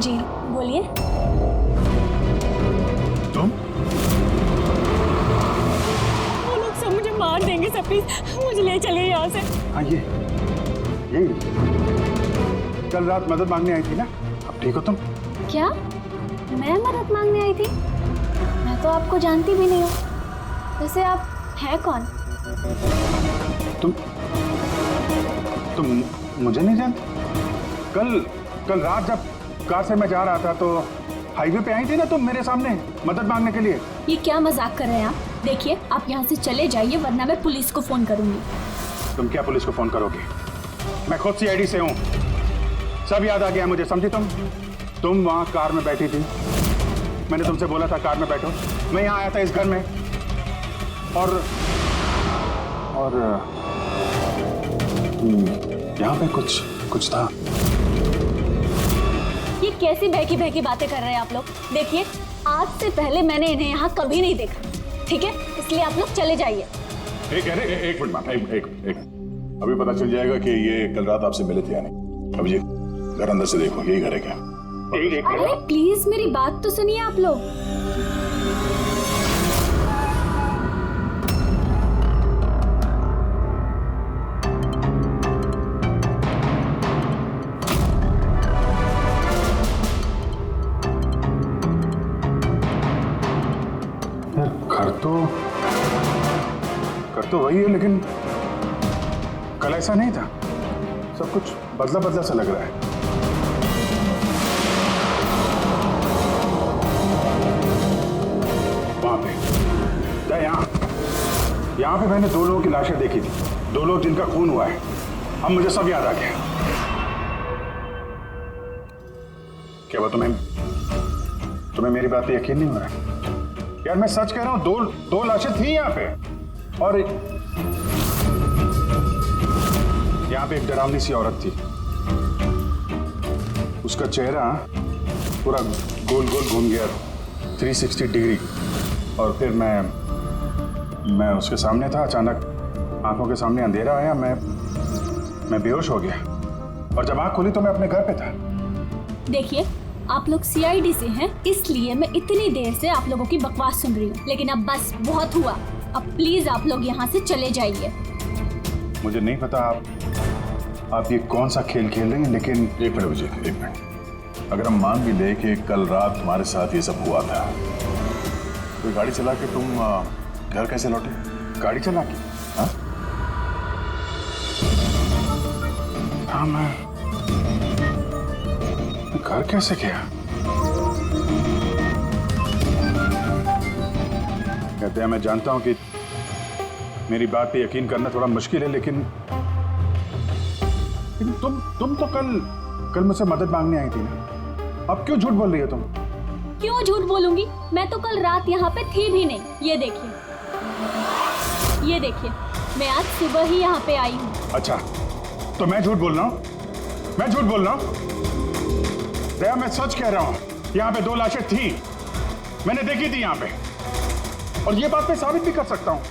जी बोलिए। तुम? वो लोग सब मुझे मार देंगे सर, प्लीज मुझे ले चलिए यहाँ से। हाँ ये कल रात मदद मांगने आई थी ना, अब ठीक हो तुम? क्या मैं मदद मांगने आई थी? मैं तो आपको जानती भी नहीं हूँ। वैसे आप हैं कौन? तुम मुझे नहीं जानते? कल रात जब कार से मैं जा रहा था तो हाईवे पे आई थी ना तुम मेरे सामने मदद मांगने के लिए। ये क्या मजाक कर रहे हैं आप? देखिए आप यहाँ से चले जाइए वरना मैं पुलिस को फोन करूंगी। तुम क्या पुलिस को फोन करोगे? मैं खुद सीआईडी से हूँ, सब याद आ गया मुझे, समझी तुम वहाँ कार में बैठी थी, मैंने तुमसे बोला था कार में बैठो, मैं यहाँ आया था इस घर में और यहाँ पे कुछ था। ये कैसी बहकी बहकी बातें कर रहे हैं आप लोग? देखिए आज से पहले मैंने इन्हें यहाँ कभी नहीं देखा, ठीक है? इसलिए आप लोग चले जाइए। एक मिनट मैम, एक अभी पता चल जाएगा कि ये कल रात आपसे मिले थे या नहीं। अब ये घर अंदर से देखो, यही घर है क्या? अरे प्लीज मेरी बात तो सुनिए आप लोग। घर तो वही है लेकिन कल ऐसा नहीं था, सब कुछ बदला बदला सा लग रहा है। वहां पे यहाँ पे मैंने 2 लोगों की लाशें देखी थी, 2 लोग जिनका खून हुआ है। अब मुझे सब याद आ गया। क्या वो तुम्हें मेरी बात पे यकीन नहीं हो रहा? यार मैं सच कह रहा हूँ, 2 लाशें थी यहाँ पे और यहाँ पे एक डरावनी सी औरत थी, उसका चेहरा पूरा गोल गोल घूम गया 360 डिग्री और फिर मैं उसके सामने था, अचानक आंखों के सामने अंधेरा आया, मैं बेहोश हो गया और जब आंख खुली तो मैं अपने घर पे था। देखिए आप लोग सीआईडी से हैं, इसलिए मैं इतनी देर से आप लोगों की बकवास सुन रही हूँ, लेकिन अब बस बहुत हुआ। अब प्लीज आप लोग यहाँ से चले जाइए। मुझे नहीं पता आप ये कौन सा खेल खेल रही हैं, लेकिन एक मिनट विजय, एक मिनट। अगर हम मान भी ले कि कल रात तुम्हारे साथ ये सब हुआ था, तो गाड़ी चला के तुम घर कैसे लौटे? गाड़ी चला के? हाँ मैं घर कैसे गया? कहते हैं, मैं जानता हूं कि मेरी बात पे यकीन करना थोड़ा मुश्किल है, लेकिन तुम तो कल मुझसे मदद मांगने आई थी ना, अब क्यों झूठ बोल रही हो तुम? क्यों झूठ बोलूंगी? मैं तो कल रात यहाँ पे थी भी नहीं। ये देखिए मैं आज सुबह ही यहाँ पे आई हूँ। अच्छा तो मैं झूठ बोल रहा हूँ? दया मैं सच कह रहा हूँ, यहाँ पे 2 लाशें थी, मैंने देखी थी यहाँ पे, और ये बात मैं साबित भी कर सकता हूँ।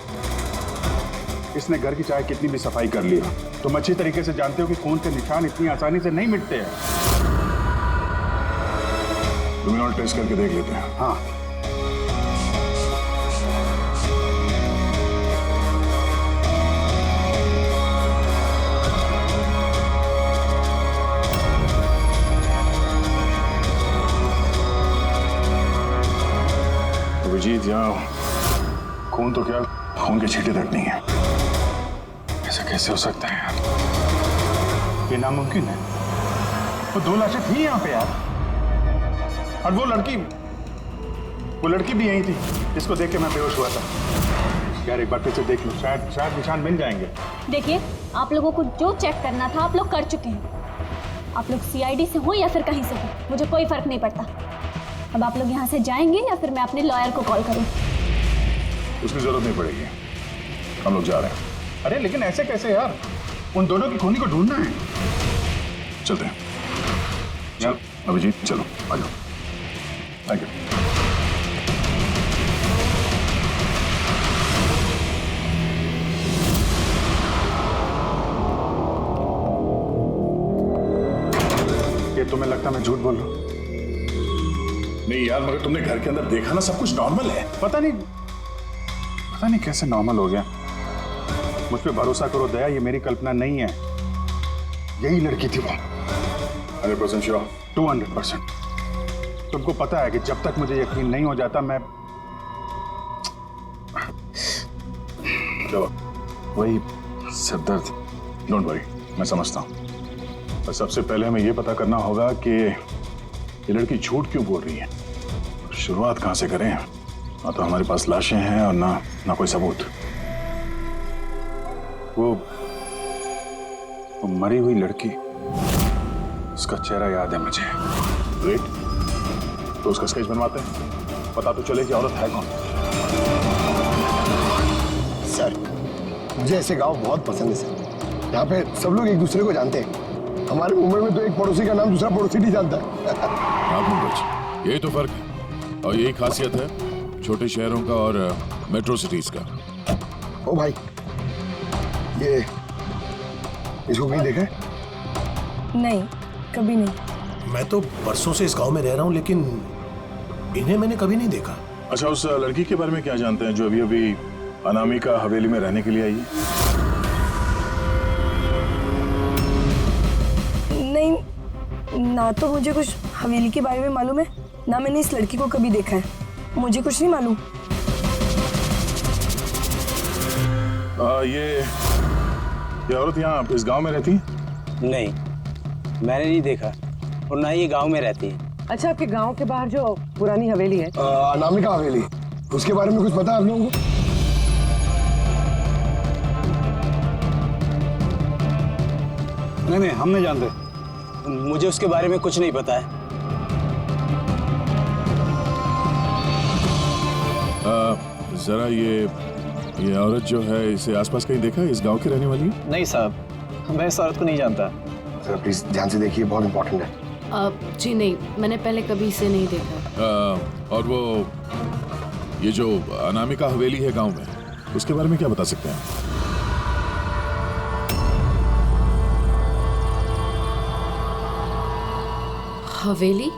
इसने घर की चाहे कितनी भी सफाई कर ली हो, तुम अच्छी तरीके से जानते हो कि खून के निशान इतनी आसानी से नहीं मिटते हैं। लुमिनॉल टेस्ट करके देख लेते हैं। हाँ अभिजीत, यहाँ खून तो क्या, खून के छींटे तक नहीं है। ऐसा कैसे हो सकता है यार? ये नामुमकिन है। वो 2 लाशें थी यहाँ पे यार, और वो लड़की भी यही थी जिसको देख के मैं बेहोश हुआ था। यार एक बार फिर से देख लो, शायद निशान मिल जाएंगे। देखिए आप लोगों को जो चेक करना था आप लोग कर चुके हैं। आप लोग सीआईडी से हो या फिर कहीं से हो, मुझे कोई फर्क नहीं पड़ता। अब आप लोग यहाँ से जाएंगे या फिर मैं अपने लॉयर को कॉल करूँ? उसकी जरूरत नहीं पड़ेगी, हम लोग जा रहे हैं। अरे लेकिन ऐसे कैसे यार, उन दोनों की खूनी को ढूंढना है। चलते हैं। चल अभिजीत, चलो आ जाओ। Thank you. ये तुम्हें लगता मैं झूठ बोल रहा हूँ? नहीं यार, मगर तुमने घर के अंदर देखा ना, सब कुछ नॉर्मल है। पता नहीं कैसे नॉर्मल हो गया। मुझ पे भरोसा करो दया, ये मेरी कल्पना नहीं है, यही लड़की थी वो। 100% श्योर? 200%। तुमको पता है कि जब तक मुझे यकीन नहीं हो जाता मैं वही सिरदर्द। डोंट वरी, मैं समझता हूँ। पर सबसे पहले हमें यह पता करना होगा कि ये लड़की झूठ क्यों बोल रही है। शुरुआत कहां से करें? ना तो हमारे पास लाशें हैं और ना कोई सबूत। वो मरी हुई लड़की, उसका चेहरा याद है मुझे। ग्रेट, तो उसका स्केच बनवाते हैं, पता तो चले कि औरत है कौन। सर, मुझे ऐसे गांव बहुत पसंद है सर। यहाँ पे सब लोग एक दूसरे को जानते हैं। हमारे मुंबई में तो एक पड़ोसी का नाम दूसरा पड़ोसी नहीं जानता है। हाँ पंकज, यही तो फर्क है और यही खासियत है छोटे शहरों का और मेट्रो सिटीज का। ओ भाई, ये इसको कहीं देखा है? नहीं, कभी नहीं। मैं तो बरसों से इस गांव में रह रहा हूँ, लेकिन इन्हें मैंने कभी नहीं देखा। अच्छा, उस लड़की के बारे में क्या जानते हैं जो अभी अभी अनामिका हवेली में रहने के लिए आई है? नहीं, ना तो मुझे कुछ हवेली के बारे में मालूम है, ना मैंने इस लड़की को कभी देखा है। मुझे कुछ नहीं मालूम। ये औरत यहाँ इस गांव में रहती है? नहीं, मैंने नहीं देखा और ना ही ये गांव में रहती है। अच्छा, आपके गांव के बाहर जो पुरानी हवेली है, अनामिका हवेली, उसके बारे में कुछ पता है आप लोगों को? नहीं, हम नहीं जानते। मुझे उसके बारे में कुछ नहीं पता है। जरा ये औरत जो है, इसे आसपास कहीं देखा है? इस गांव की रहने वाली है? नहीं साहब, मैं इस औरत को नहीं जानता। सर प्लीज ध्यान से देखिए, बहुत इंपॉर्टेंट है। जी नहीं, मैंने पहले कभी इसे नहीं देखा। और वो ये जो अनामिका हवेली है गांव में, उसके बारे में क्या बता सकते हैं? हवेली?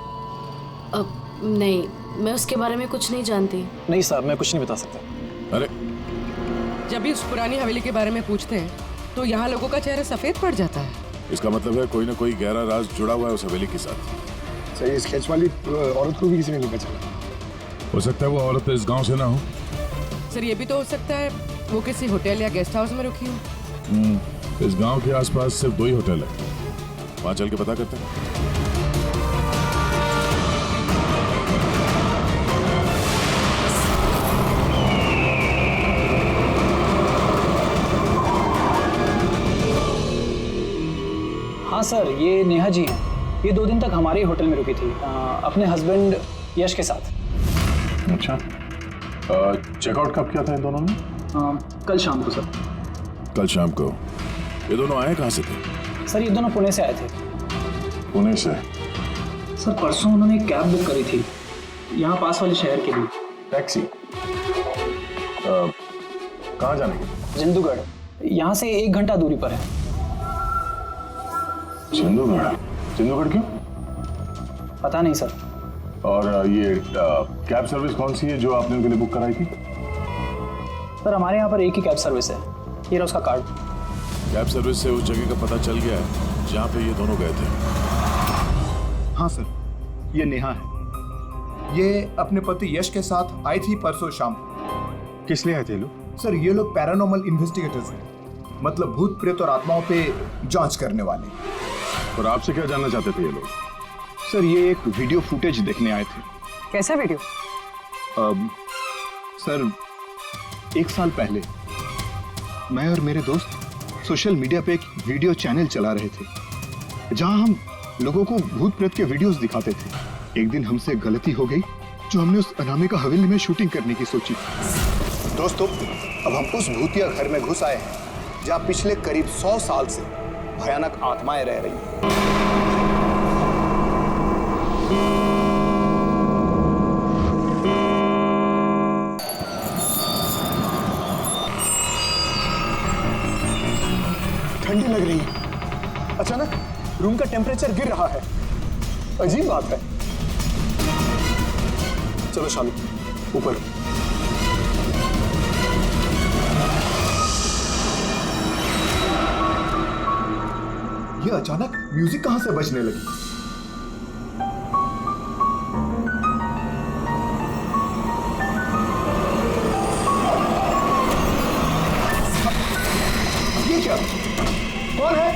नहीं, मैं उसके बारे में कुछ नहीं जानती। नहीं साहब, मैं कुछ नहीं बता सकता। अरे, जब भी उस पुरानी हवेली के बारे में पूछते हैं तो यहाँ लोगों का चेहरा सफेद पड़ जाता है। इसका मतलब है कोई ना कोई गहरा राज जुड़ा हुआ है उस हवेली के साथ। सर, ये स्केच वाली औरत को भी किसी ने नहीं पहचाना। हो सकता है वो औरत इस गांव से ना हो। सर, ये भी तो हो सकता है वो किसी होटल या गेस्ट हाउस में रुकी हो। इस गांव के आसपास सिर्फ 2 ही होटल है, वहां चल के पता करते हैं। हाँ सर, ये नेहा जी हैं। ये 2 दिन तक हमारे ही होटल में रुकी थी, अपने हस्बैंड यश के साथ। अच्छा, चेकआउट कब किया था इन दोनों ने? कल शाम को सर। कल शाम को? ये दोनों आए कहाँ से थे? सर, ये दोनों पुणे से आए थे। पुणे से? सर, परसों उन्होंने एक कैब बुक करी थी यहाँ पास वाले शहर के लिए। टैक्सी? कहाँ जाने की? जिंदूगढ़, यहाँ से 1 घंटा दूरी पर है। जिंदूगढ़? जिंदूगढ़ क्यों? पता नहीं सर। और ये कैब सर्विस कौन सी है जो आपने उनके लिए बुक कराई थी? सर, हमारे यहाँ पर एक ही कैब सर्विस है। ये रहा उसका कार्ड। कैब सर्विस से उस जगह का पता चल गया है जहाँ पे ये दोनों गए थे। हाँ सर, ये नेहा है। ये अपने पति यश के साथ आई थी परसों शाम। किस लिए आए थे लोग? सर, ये लोग पैरानॉर्मल इन्वेस्टिगेटर्स हैं, मतलब भूत प्रेत और आत्माओं पे जांच करने वाले। और आपसे क्या जानना चाहते थे ये लोग? सर, ये एक वीडियो फुटेज देखने आए थे। कैसा वीडियो? सर, 1 साल पहले मैं और मेरे दोस्त सोशल मीडिया पे एक वीडियो चैनल चला रहे थे जहां हम लोगों को भूत प्रेत के वीडियोस दिखाते थे। एक दिन हमसे गलती हो गई जो हमने उस अनामिका हवेली में शूटिंग करने की सोची। दोस्तों, अब हम उस भूतिया घर में घुस आए हैं जहां पिछले करीब 100 साल से भयानक आत्माएं रह रही हैं। ठंडी लग रही है। अचानक रूम का टेम्परेचर गिर रहा है। अजीब बात है। चलो शालू ऊपर। ये अचानक म्यूजिक कहां से बजने लगी? ये क्या? कौन है?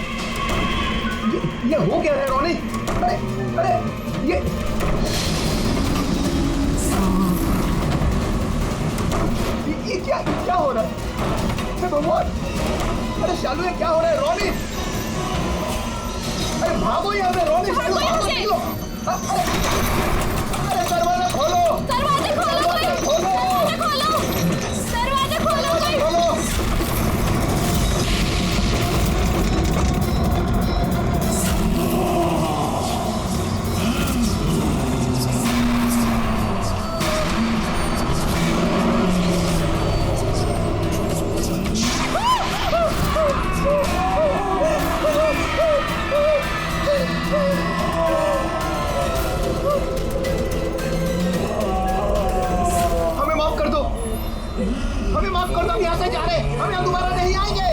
ये हो क्या है रोनी? अरे अरे ये क्या हो रहा है? हे भगवान! अरे शालू ये क्या हो रहा है? रोनी! अरे भागो यहाँ से रोनी! शालू भागो निकलो! अरे दरवाजा खोलो! दरवाजे खोलो! दरवाजे खोलो! दरवाजे खोलो! हमें माफ कर दो, हम यहाँ से जा रहे हैं, हम यहाँ दोबारा नहीं आएंगे।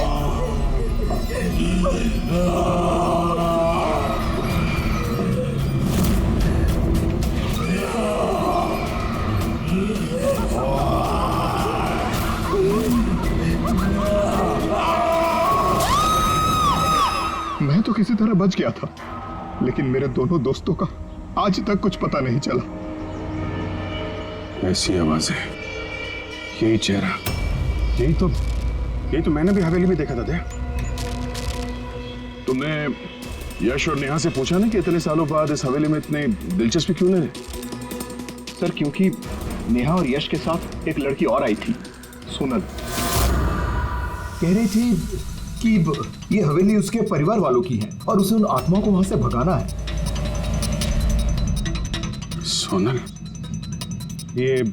मैं तो किसी तरह बच गया था, लेकिन मेरे दोनों दोस्तों का आज तक कुछ पता नहीं चला। ऐसी आवाजें, यही चेहरा, यही तो मैंने भी हवेली में देखा था। दया, तुमने यश और नेहा से पूछा ना कि इतने सालों बाद इस हवेली में इतने दिलचस्पी क्यों ले रहे? सर क्योंकि नेहा और यश के साथ एक लड़की और आई थी, सोनल। कह रही थी कि ये हवेली उसके परिवार वालों की है और उसे उन आत्माओं को वहां से भगाना है। सोनल? ये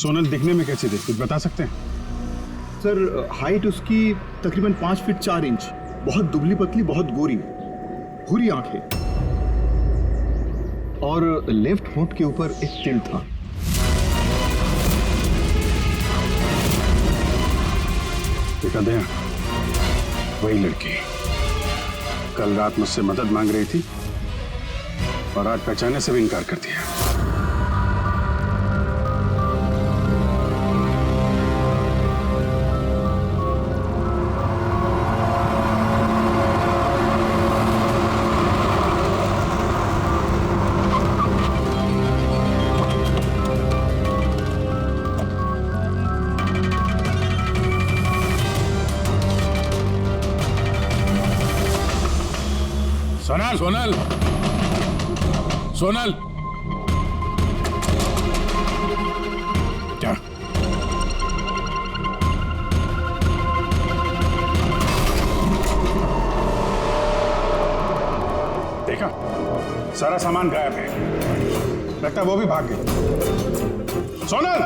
सोनल दिखने में कैसी थी, कुछ बता सकते हैं? सर हाइट उसकी तकरीबन 5 फीट 4 इंच, बहुत दुबली पतली, बहुत गोरी, भूरी आंखें और लेफ्ट होंठ के ऊपर एक तिल था। देखा दया, वही लड़की कल रात मुझसे मदद मांग रही थी और आज पहचानने से भी इनकार कर दिया। सोनल, सोनल, सोनल, क्या? देखा, सारा सामान गायब है, लगता है वो भी भाग गई। सोनल!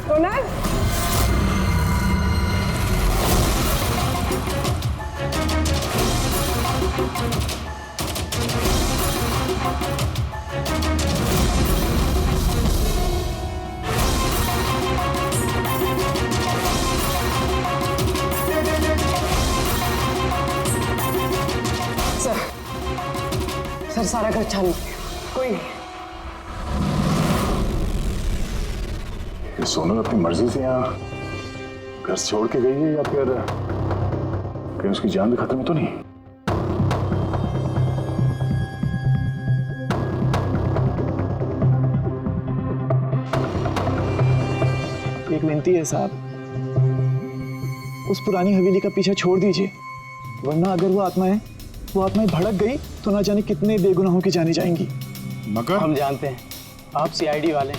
सोनल, सर सारा घर छान कोई नहीं। ये सोनल अपनी मर्जी से यहाँ घर छोड़ के गई है या फिर कहीं उसकी जान भी खत्म तो नहीं? एक विनती है साहब, उस पुरानी हवेली का पीछा छोड़ दीजिए, वरना अगर वो आत्माएं भड़क गई तो ना जाने कितने बेगुनाहों की जानी जाएंगी। मगर हम जानते हैं आप सीआईडी वाले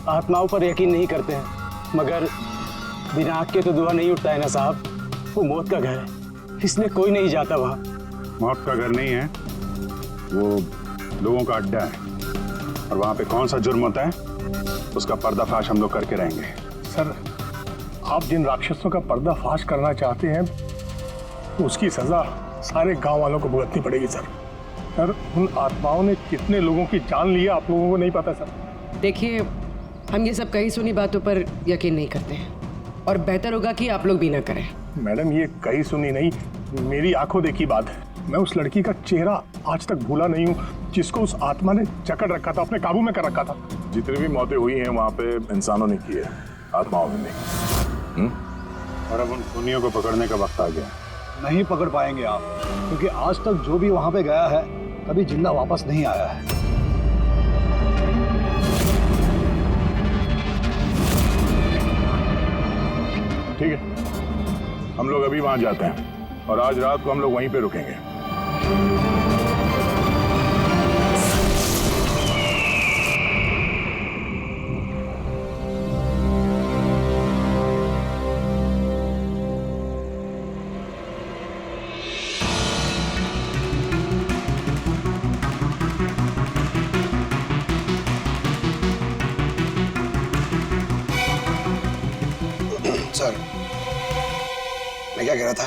आत्माओं पर यकीन नहीं करते हैं, मगर बिना आग के तो धुआं नहीं उठता है ना साहब। वो मौत का घर है, इसलिए कोई नहीं जाता वहाँ। मौत का घर नहीं है, वो लोगों का अड्डा है, और वहाँ पे कौन सा जुर्म होता है उसका पर्दाफाश हम लोग करके रहेंगे। सर, आप जिन राक्षसों का पर्दाफाश करना चाहते हैं उसकी सजा सारे गांव वालों को भुगतनी पड़ेगी सर। सर उन आत्माओं ने कितने लोगों की जान ली है आप लोगों को नहीं पता सर। देखिए, हम ये सब कही सुनी बातों पर यकीन नहीं करते हैं और बेहतर होगा कि आप लोग भी ना करें। मैडम ये कही सुनी नहीं, मेरी आंखों देखी बात है। मैं उस लड़की का चेहरा आज तक भूला नहीं हूँ जिसको उस आत्मा ने जकड़ रखा था, अपने काबू में कर रखा था। जितनी भी मौतें हुई हैं वहां पे इंसानों ने की है, आत्माओं ने नहीं। और अब उन खूनियों को पकड़ने का वक्त आ गया। नहीं पकड़ पाएंगे आप, क्योंकि आज तक जो भी वहां पे गया है कभी जिंदा वापस नहीं आया है। ठीक है, हम लोग अभी वहां जाते हैं और आज रात को हम लोग वहीं पे रुकेंगे। सर मैं क्या कह रहा था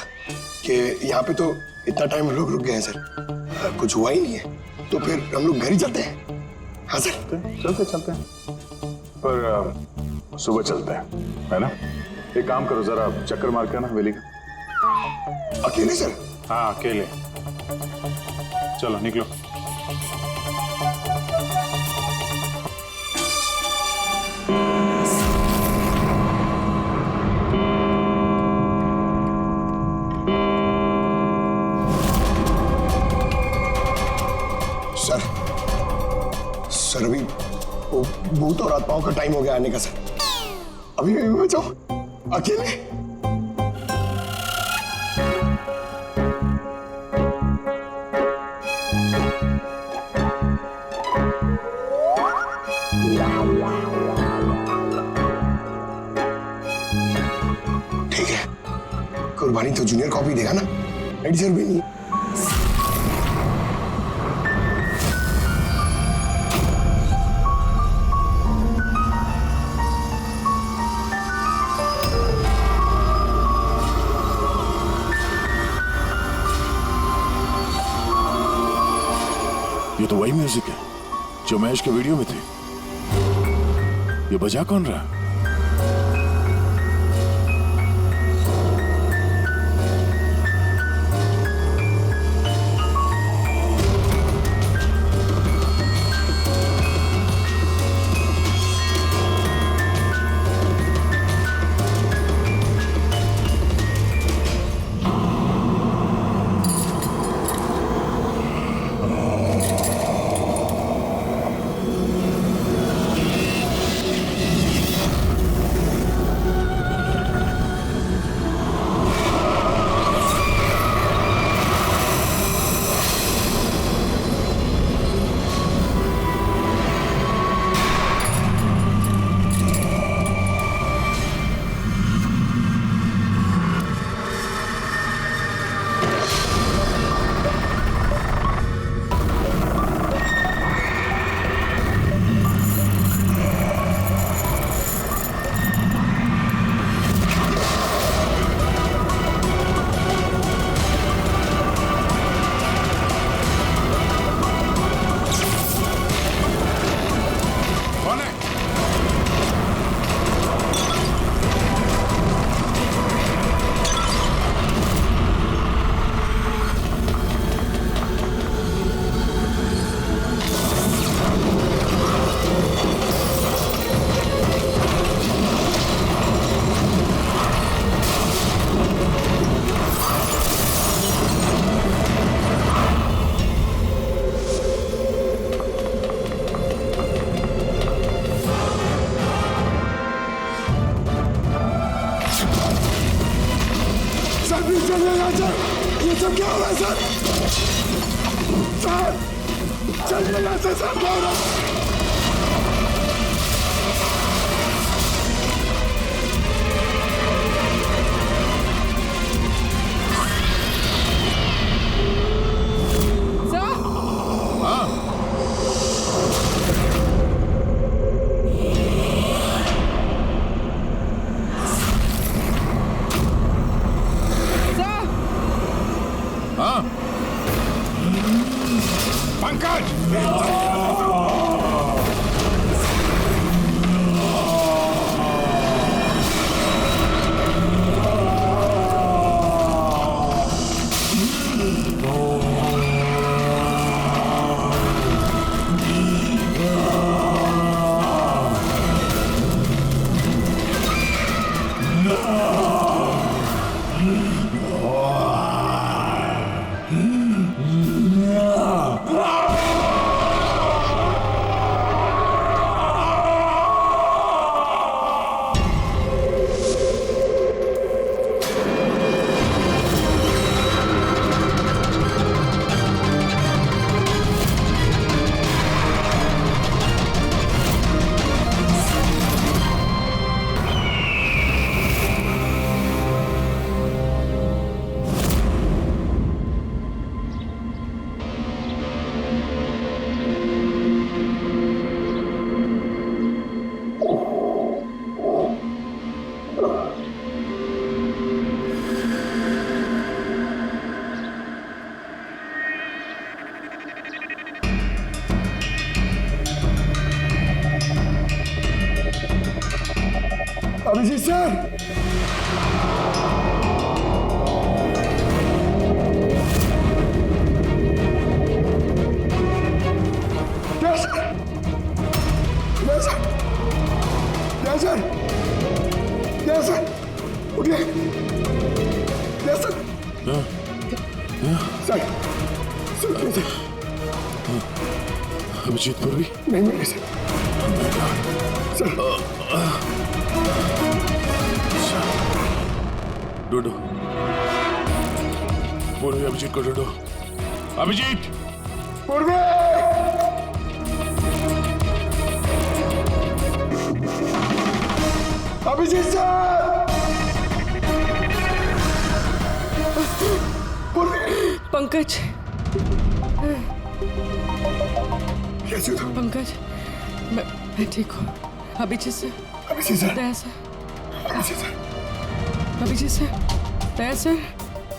कि यहाँ पे तो इतना टाइम लोग रुक गए हैं सर, कुछ हुआ ही नहीं है, तो फिर हम लोग घर ही चलते हैं। हाँ सर चलते हैं, पर सुबह चलते हैं, है ना? एक काम करो, जरा चक्कर मार के ना हवेली का। अकेले सर? हाँ अकेले। चलो निकलो। सर अभी वो भूत और आत्माओं का टाइम हो गया आने का सर। अभी मैं जाऊं अकेले? ठीक है, कुर्बानी तो जूनियर कॉपी देगा ना, एडी सर भी नहीं। ये तो वही म्यूजिक है जो महेश के वीडियो में थे। ये बजा कौन रहा है? ये सब क्या हो रहा है सर? सर चलिए यहाँ से सर, क्या हो रहा है? पंकज! अभिजीत सर, उठिए। सर अभिजीत पूर्वी? नहीं मेरे सर। ढूंढो पूर्वी, अभिजीत को ढूंढो। अभिजीत! पूर्वी! अभिजीत सर! पूर्वी! पंकज! कैसे हो? पंकज, मैं ठीक हूँ। Abhijeet sir. Abhijeet sir. Daya sir. Abhijeet sir. Abhijeet sir. Daya sir.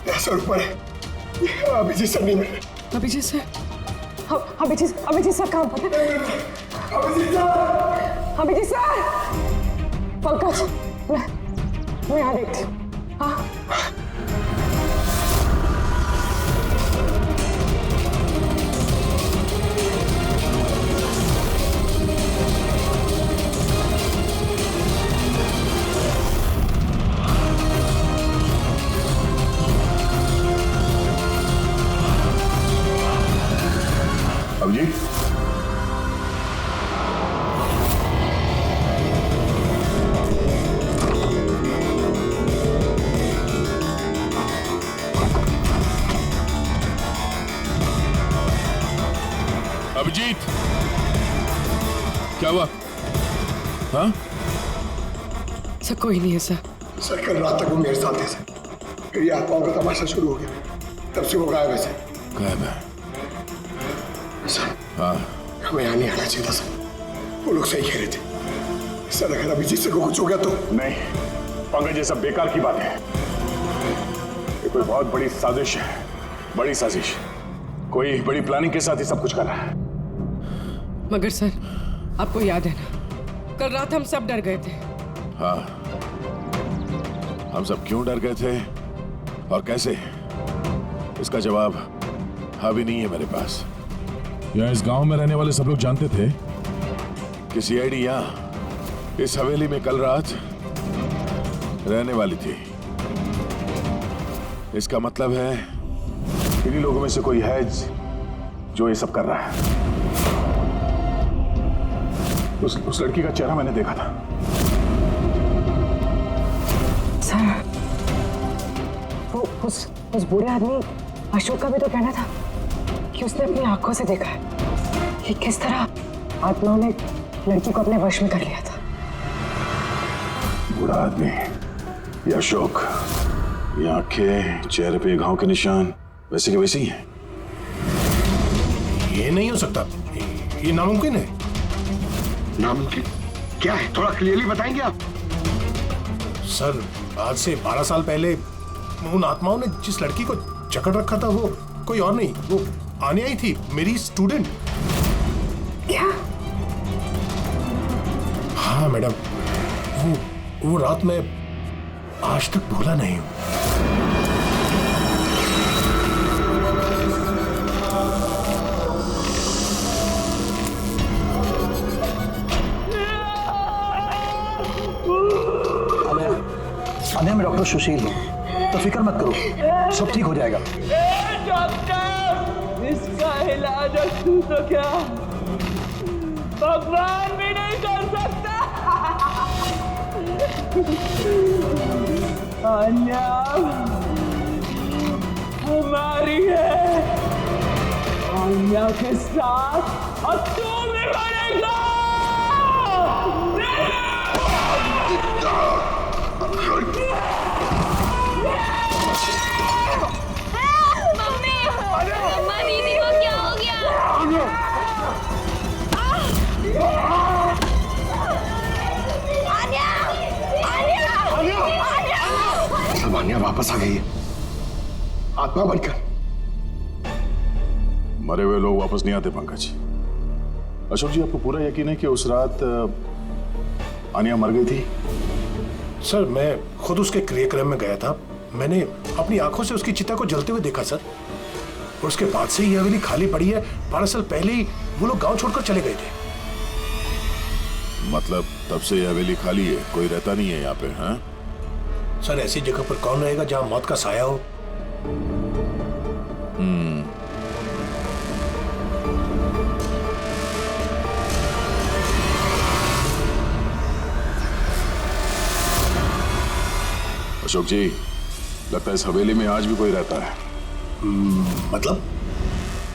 Daya sir ऊपर है। अभिजीत सर नहीं मिल रहे। अभिजीत सर। अभिजीत सर कहाँ पर? अभिजीत सर! अभिजीत सर! पंकज, मैं यहाँ देखती हूँ। हाँ। अभिजीत, अभिजीत, क्या हुआ? हाँ? सर कोई नहीं है सर। सर कल रात तक वो मेरे साथ थे सर, फिर ये आत्माओं का तमाशा शुरू हो गया, तब से वो गायब है सर। गायब है? सर हाँ। हमें यहाँ नहीं आना चाहिए था सर, वो लोग सही कह रहे थे सर। अगर अभिजीत से को कुछ हो गया तो? नहीं पंकज, ये सब बेकार की बात है। ये कोई बहुत बड़ी साजिश है, बड़ी साजिश। कोई बड़ी प्लानिंग के साथ ही सब कुछ कर रहा है। मगर सर, आपको याद है ना, कल रात हम सब डर गए थे। हाँ, हम सब क्यों डर गए थे और कैसे, इसका जवाब अभी नहीं है मेरे पास। यहाँ इस गांव में रहने वाले सब लोग जानते थे कि सीआईडी यहाँ इस हवेली में कल रात रहने वाली थी। इसका मतलब है इन्हीं लोगों में से कोई है जो ये सब कर रहा है। उस लड़की का चेहरा मैंने देखा था। सर, वो उस बुरे आदमी अशोक का भी तो कहना था कि उसने अपनी आंखों से देखा है कि किस तरह आत्माओं ने लड़की को अपने वश में कर लिया था। बुरा आदमी ये अशोक, ये आंखें, चेहरे पे घाव के निशान वैसे के वैसे ही हैं। ये नहीं हो सकता, ये नामुमकिन है। नामुमकिन क्या है, थोड़ा क्लियरली बताएंगे आप? सर, आज से 12 साल पहले उन आत्माओं ने जिस लड़की को जकड़ रखा था वो कोई और नहीं, वो आने आई थी, मेरी स्टूडेंट। क्या? हाँ मैडम, वो रात मैं आज तक भूला नहीं हूं। आने में डॉक्टर सुशील हूँ, तो फिक्र मत करो, सब ठीक हो जाएगा। डॉक्टर, इसका इलाज तू तो क्या भगवान भी नहीं कर सकता। अन्या हमारी है, अन्या के साथ और तू भी मरेगा। मम्मी, मम्मा दीदी को क्या हो गया? सब आन्या वापस आ गई है, आत्मा बनकर। मरे हुए लोग वापस नहीं आते पंकज। अशोक जी, आपको पूरा यकीन है कि उस रात आन्या मर गई थी? सर, मैं खुद उसके क्रियाक्रम में गया था। मैंने अपनी आंखों से उसकी चिता को जलते हुए देखा सर। और उसके बाद से ये हवेली खाली पड़ी है। 12 साल पहले ही वो लोग गांव छोड़कर चले गए थे। मतलब तब से ये हवेली खाली है, कोई रहता नहीं है यहाँ पे? हाँ सर, ऐसी जगह पर कौन रहेगा जहां मौत का साया हो? अशोक जी, लगता है इस हवेली में आज भी कोई रहता है।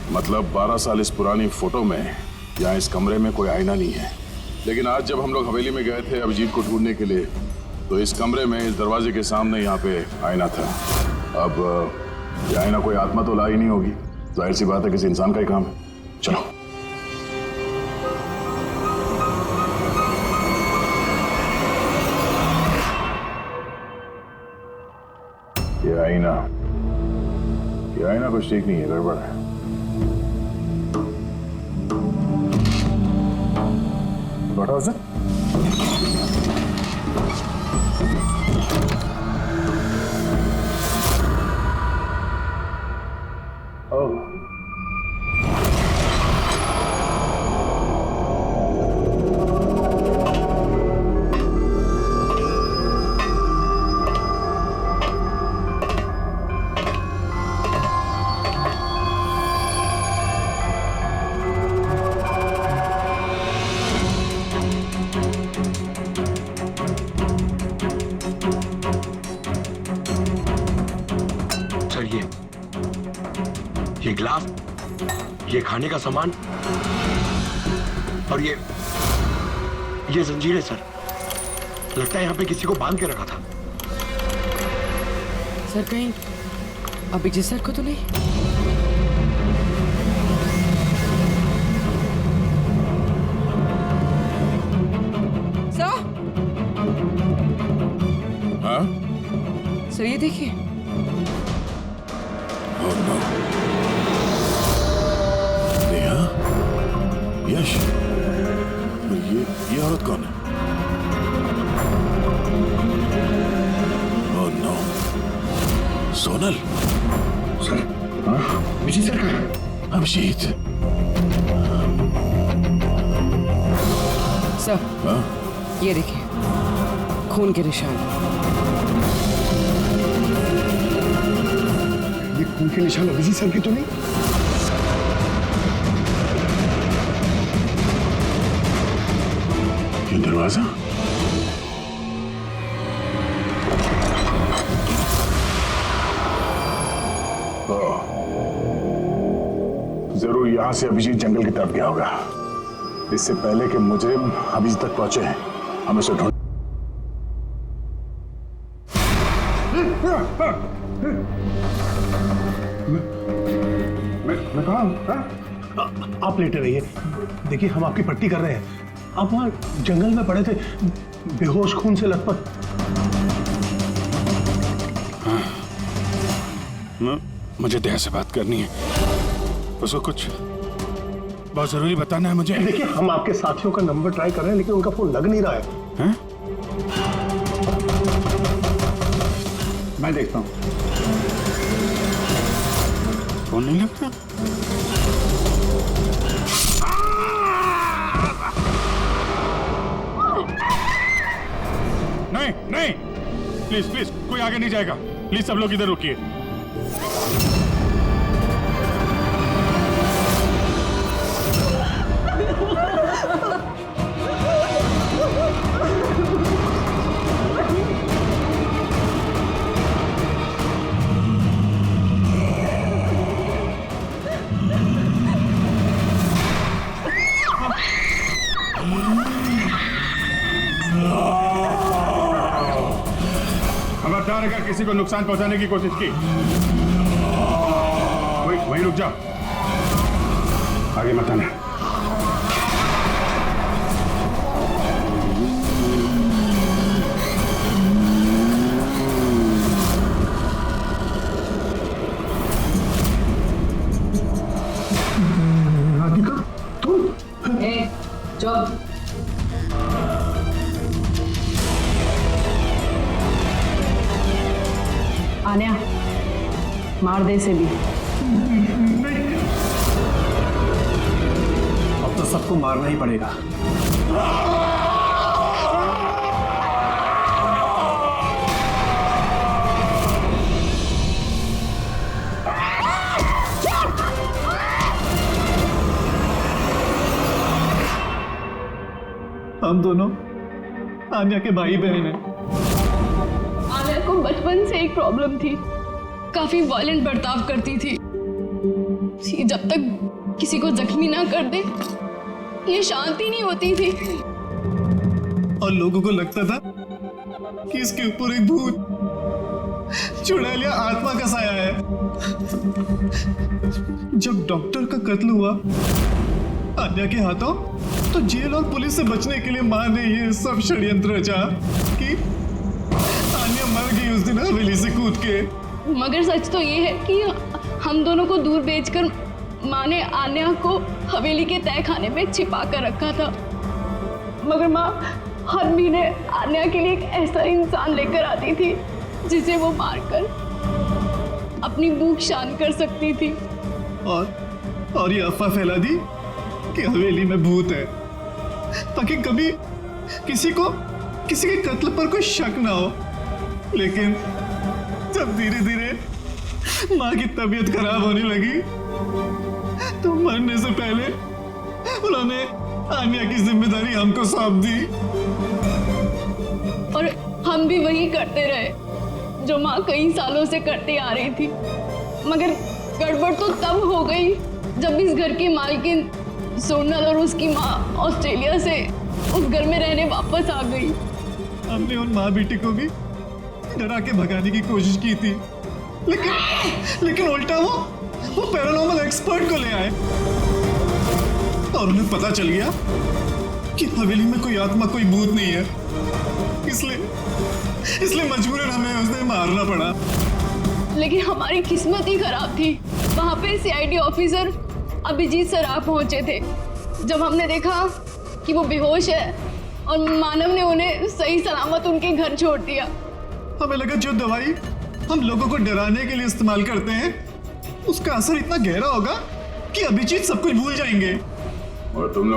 मतलब 12 साल इस पुरानी फोटो में यहाँ इस कमरे में कोई आईना नहीं है। लेकिन आज जब हम लोग हवेली में गए थे अभिजीत को ढूंढने के लिए, तो इस कमरे में, इस दरवाजे के सामने यहाँ पे आईना था। अब ये आईना कोई आत्मा तो ला ही नहीं होगी, जाहिर सी बात है किसी इंसान का ही काम है। चलो। ये आईना कुछ ठीक नहीं है, गड़बड़ है। What was it? Oh. ये गिलास, ये खाने का सामान और ये जंजीरें सर, लगता है यहाँ पे किसी को बांध के रखा था। सर, कहीं अभिजीत सर को तो नहीं? सर? हाँ? सर, ये देखिए। नेहा, यश, ये औरत कौन है? Oh no, Sonal. Sir, Abhijeet sir कहाँ है? अभिजीत। सर, हाँ? ये देखिए, खून के निशान। ये खून के निशान अभिजीत सर के तो नहीं? ये दरवाजा? जरूर यहां से अभिजीत जंगल की तरफ गया होगा। इससे पहले कि मुजरिम अभिजीत तक पहुंचे हैं, हम उसे ढूंढ। मैं कहाँ हूं? आप लेटे रहिए, देखिए हम आपकी पट्टी कर रहे हैं। आप वहां जंगल में पड़े थे, बेहोश, खून से लथपथ। मुझे दया से बात करनी है। उसको कुछ बहुत जरूरी बताना है मुझे। देखिए, हम आपके साथियों का नंबर ट्राई कर रहे हैं, लेकिन उनका फोन लग नहीं रहा है। हैं? मैं देखता हूँ। फोन नहीं लगता? नहीं नहीं, प्लीज प्लीज, कोई आगे नहीं जाएगा। प्लीज सब लोग इधर रुकिए। खबरदार अगर किसी को नुकसान पहुंचाने की कोशिश की, वहीं रुक जाओ, आगे मत आना। राधिका, तुम? चुप। आन्या, मार दे इसे भी। अब तो सबको मारना ही पड़ेगा। हम दोनों आन्या के भाई बहन हैं। आन्या को बचपन से एक प्रॉब्लम थी, काफी वायलेंट बर्ताव करती थी। जब तक किसी को जख्मी ना कर दे, ये शांति नहीं होती थी। और लोगों को लगता था कि इसके ऊपर एक भूत चुड़ैलिया आत्मा का साया है। जब डॉक्टर का कत्ल हुआ आन्या के हाथों, तो जेल और पुलिस से बचने के लिए मां ने ये सब षड्यंत्र रचा कि आन्या मर गई उस दिन हवेली से कूद के। मगर सच तो ये है कि हम दोनों को दूर भेजकर माँ ने आन्या को हवेली के तहखाने में छिपा कर रखा था। मगर माँ हर महीने आन्या के लिए एक ऐसा इंसान लेकर आती थी जिसे वो मारकर अपनी भूख शांत कर सकती थी। और ये अफवाह फैला दी कि हवेली में भूत है, ताकि कभी किसी के कत्ल पर कोई शक ना हो। लेकिन जब धीरे धीरे माँ की तबीयत खराब होने लगी, तो मरने से पहले उन्होंने आन्या की जिम्मेदारी हमको सौंप दी। और हम भी वही करते रहे जो माँ कई सालों से करते आ रही थी। मगर गड़बड़ तो तब हो गई जब इस घर की मालकिन सोनल और उसकी माँ ऑस्ट्रेलिया से उस घर में रहने वापस आ गई। हमने उन माँ बेटी को भी डरा के भगाने की कोशिश की थी, लेकिन उल्टा वो पैरानॉर्मल एक्सपर्ट को ले आए और उन्हें पता चल गया कि हवेली में कोई आत्मा, कोई भूत नहीं है। इसलिए मजबूरन हमें उसने मारना पड़ा। लेकिन हमारी किस्मत ही खराब थी। वहाँ पे सीआईडी ऑफिसर अभिजीत सर आ पहुंचे थे। जब हमने देखा कि वो बेहोश है और मानव ने उन्हें सही सलामत उनके घर छोड़ दिया, हमें लगा जो दवाई हम लोगों को डराने के लिए इस्तेमाल करते हैं, उसका असर इतना गहरा होगा कि अभिजीत सब कुछ भूल जाएंगे। और तुम लोग